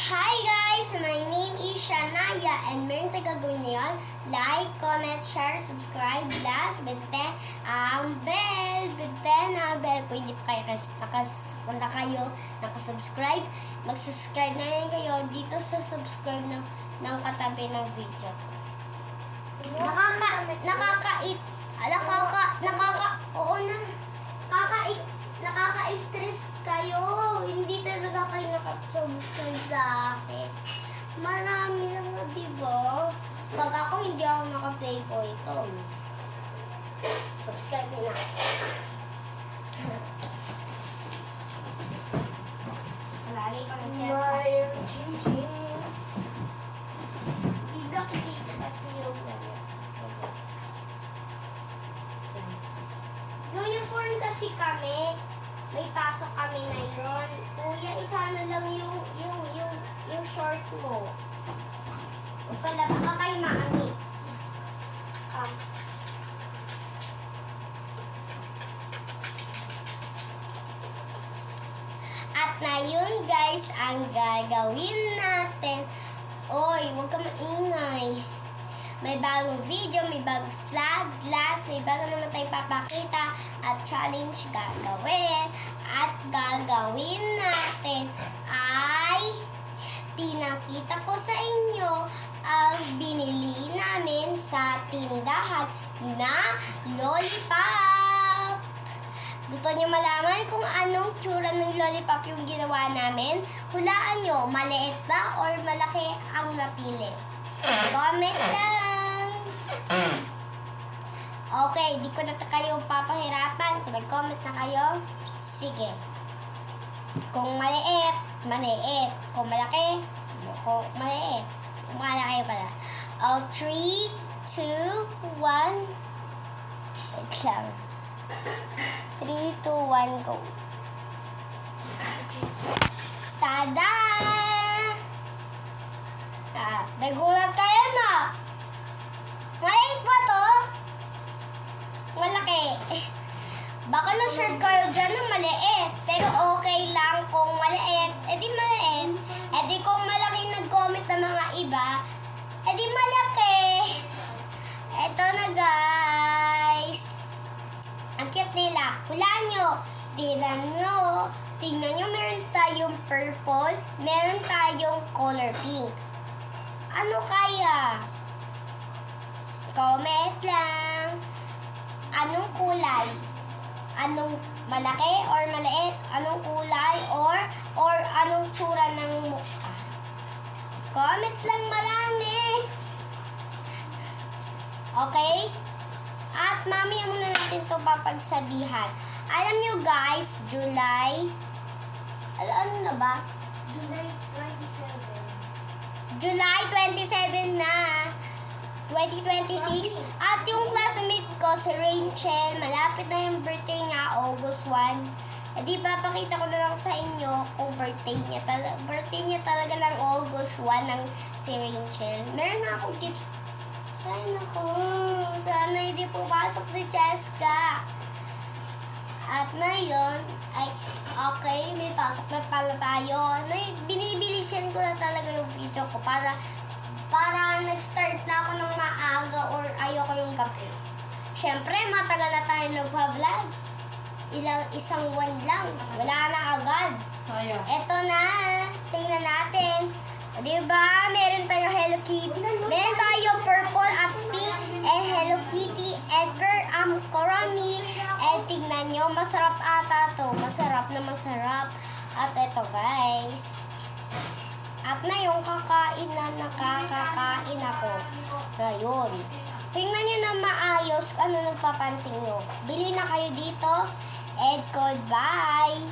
Hi guys! My name is Shanaya and meron tayo gagawin ngayon. Like, comment, share, subscribe, plus, binte ang bell. Binte na bell. Kung hindi pa kayo nakasubscribe, mag-subscribe na rin kayo dito sa subscribe ng katabi ng video ko. Nakaka-stress kayo. Hindi talaga kayo nakasubscribe sa akin. Marami lang na, diba? Pag ako, hindi ako naka-play po ito. Subscribe na. Lagi pa na siya sa... Biblock dito kasi yung ganyan. Uniform kasi kami. May pasok kami ngayon. Kuya, isa na lang yung short mo. O pala, baka kayo maangit. At na yun guys, ang gagawin natin. Oy, huwag ka maingay. May bagong video, may bagong flag, glass, may bago naman tayong papakita at challenge gagawin. At gagawin natin ay pinakita ko sa inyo ang binili namin sa tindahan na lollipop. Gusto niyo malaman kung anong tsura ng lollipop yung ginawa namin? Hulaan nyo, maliit ba or malaki ang napili? Comment lang. Okay, di ko na kayo papahirapan. Kung nag-comment na kayo, sige. Kung maliit, maliit. Kung malaki, maliit. Kung malaki pala. 3, 2, 1. Wait lang. 3, 2, 1, go. Tada! Nagulat kayo, no? Maliit ba to? Malaki. Baka na-share kayo dyan na maliit. Pero okay lang kung maliit. E di maliit. E di kung malaki nag-comment ng mga iba, e di malaki. Eto na guys. Ang cute nila. Hulaan nyo. Tingnan nyo. Tingnan nyo, meron tayong purple. Meron tayong color pink. Ano kaya? Comment lang. Anong kulay? Anong malaki or maliit? Anong kulay or anong tsura ng mukha? Comment lang marami. Okay? At mamaya muna natin ito papagsabihan. Alam nyo guys, July, ano na ba? July 27 na, 2026. At yung classmate ko, si Rachel, malapit na yung birthday niya, August 1. E di ba, pakita ko na lang sa inyo kung birthday niya. Birthday niya talaga ng August 1 ng si Rachel. Meron na akong gifts. Ay, naku. Sana hindi pumasok si Cheska. At ngayon, ay, okay, may pasok na pala tayo. Binibilisan ko na talaga yung video ko para nag-start na ako ng maaga or ayoko yung gabi. Siyempre, matagal na tayo nagpa-vlog. Isang buwan lang. Wala na agad. Eto na. Tingnan natin. O, diba? Meron tayo Hello Kitty. Meron tayo purple at pink and Hello Kitty and Korami. And tingnan nyo, masarap ata to. Masarap na masarap. At eto guys. At na yung kakain na nakakakain ako. Ngayon. Tingnan nyo na maayos kung ano nagpapansin nyo. Bili na kayo dito. And goodbye.